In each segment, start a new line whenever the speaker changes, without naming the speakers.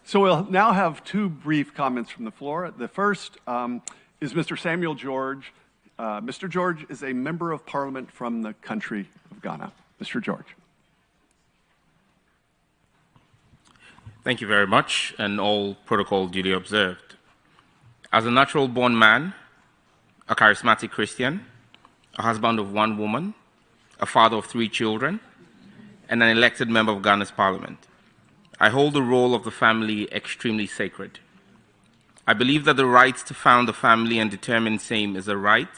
So we'll now have two brief comments from the floor. The first is Mr. Samuel George. Mr. George is a member of parliament from the country of Ghana. Mr. George.
Thank you very much, and all protocol duly observed. As a natural-born man, a charismatic Christian, a husband of one woman, a father of 3 children, and an elected member of Ghana's parliament, I hold the role of the family extremely sacred. I believe that the right to found a family and determine same is a right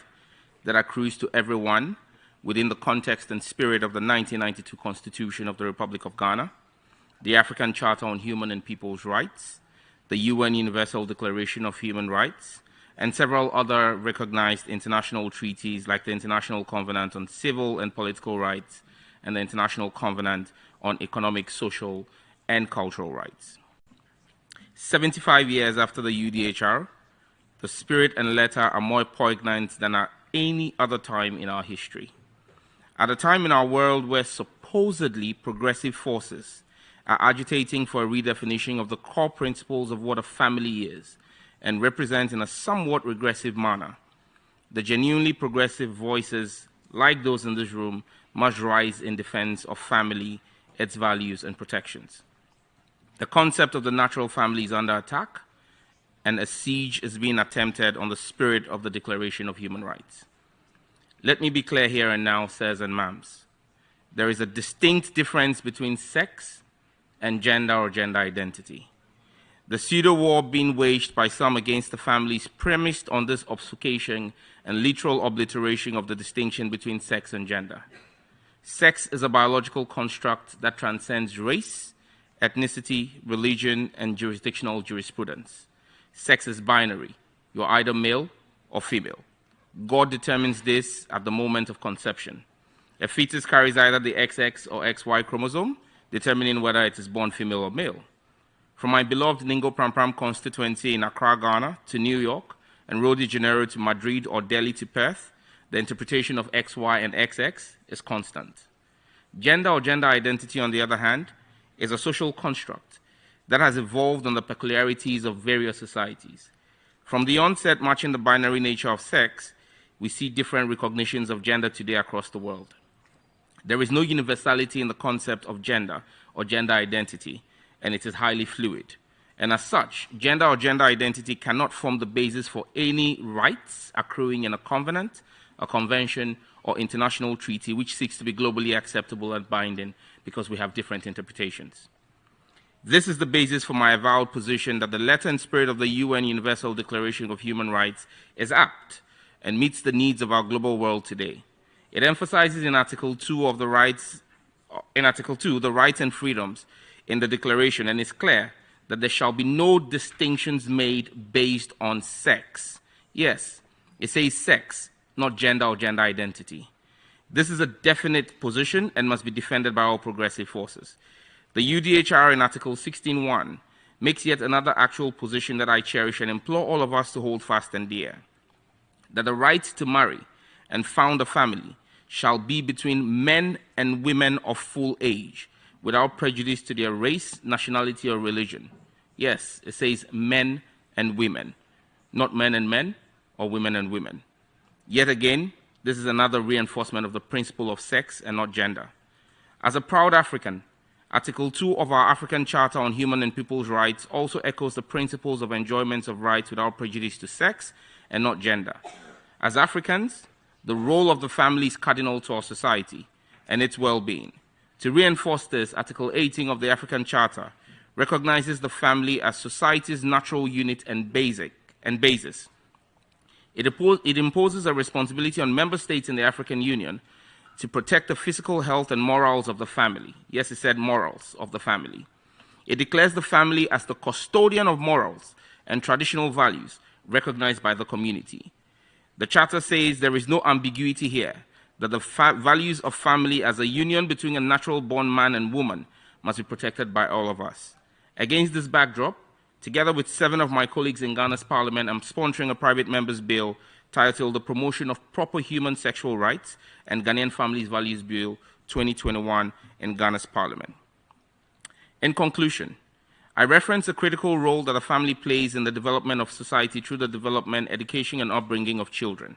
that accrues to everyone within the context and spirit of the 1992 Constitution of the Republic of Ghana, the African Charter on Human and People's Rights, the UN Universal Declaration of Human Rights, and several other recognized international treaties like the International Covenant on Civil and Political Rights and the International Covenant on Economic, Social, and Cultural Rights. 75 years after the UDHR, the spirit and letter are more poignant than at any other time in our history. At a time in our world where supposedly progressive forces are agitating for a redefinition of the core principles of what a family is and represent in a somewhat regressive manner, the genuinely progressive voices, like those in this room, must rise in defense of family, its values and protections. The concept of the natural family is under attack, and a siege is being attempted on the spirit of the Declaration of Human Rights. Let me be clear here and now, sirs and ma'ams. There is a distinct difference between sex and gender or gender identity. The pseudo-war being waged by some against the family is premised on this obfuscation and literal obliteration of the distinction between sex and gender. Sex is a biological construct that transcends race, ethnicity, religion, and jurisdictional jurisprudence. Sex is binary. You're either male or female. God determines this at the moment of conception. A fetus carries either the XX or XY chromosome, determining whether it is born female or male. From my beloved Ningo Prampram constituency in Accra, Ghana, to New York, and Rio de Janeiro to Madrid or Delhi to Perth, the interpretation of XY and XX is constant. Gender or gender identity, on the other hand, is a social construct that has evolved on the peculiarities of various societies. From the onset matching the binary nature of sex, we see different recognitions of gender today across the world. There is no universality in the concept of gender or gender identity, and it is highly fluid. And as such, gender or gender identity cannot form the basis for any rights accruing in a covenant, a convention, or international treaty which seeks to be globally acceptable and binding because we have different interpretations. This is the basis for my avowed position that the letter and spirit of the UN Universal Declaration of Human Rights is apt and meets the needs of our global world today. It emphasizes in Article 2 of the rights, the rights and freedoms in the Declaration, and is clear that there shall be no distinctions made based on sex. Yes, it says sex, not gender or gender identity. This is a definite position and must be defended by all progressive forces. The UDHR in Article 16.1 makes yet another actual position that I cherish and implore all of us to hold fast and dear, that the right to marry and found a family shall be between men and women of full age, without prejudice to their race, nationality, or religion. Yes, it says men and women, not men and men or women and women. Yet again, this is another reinforcement of the principle of sex and not gender. As a proud African, Article 2 of our African Charter on Human and People's Rights also echoes the principles of enjoyment of rights without prejudice to sex and not gender. As Africans, the role of the family is cardinal to our society and its well-being. To reinforce this, Article 18 of the African Charter recognizes the family as society's natural unit and basis. It imposes a responsibility on member states in the African Union to protect the physical health and morals of the family. Yes, it said morals of the family. It declares the family as the custodian of morals and traditional values recognized by the community. The Charter says there is no ambiguity here, that the values of family as a union between a natural-born man and woman must be protected by all of us. Against this backdrop, together with 7 of my colleagues in Ghana's parliament, I'm sponsoring a private member's bill titled The Promotion of Proper Human Sexual Rights and Ghanaian Families Values Bill 2021 in Ghana's parliament. In conclusion, I reference the critical role that a family plays in the development of society through the development, education, and upbringing of children.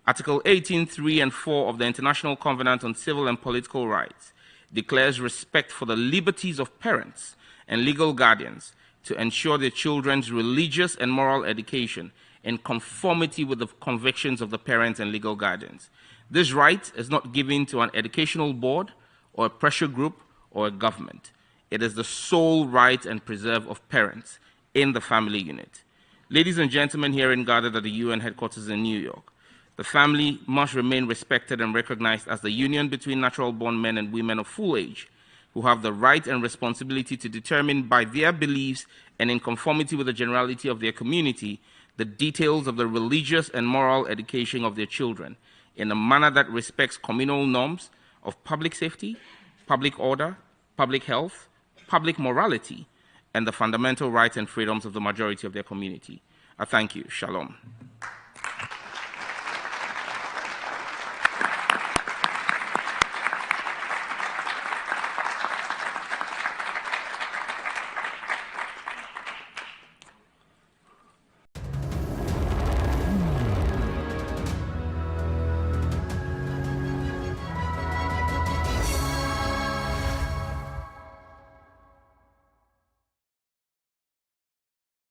Article 18, 3 and 4 of the International Covenant on Civil and Political Rights declares respect for the liberties of parents and legal guardians to ensure their children's religious and moral education in conformity with the convictions of the parents and legal guardians. This right is not given to an educational board or a pressure group or a government. It is the sole right and preserve of parents in the family unit. Ladies and gentlemen herein gathered at the UN headquarters in New York, the family must remain respected and recognized as the union between natural-born men and women of full age who have the right and responsibility to determine by their beliefs and in conformity with the generality of their community the details of the religious and moral education of their children in a manner that respects communal norms of public safety, public order, public health, public morality, and the fundamental rights and freedoms of the majority of their community. I thank you. Shalom.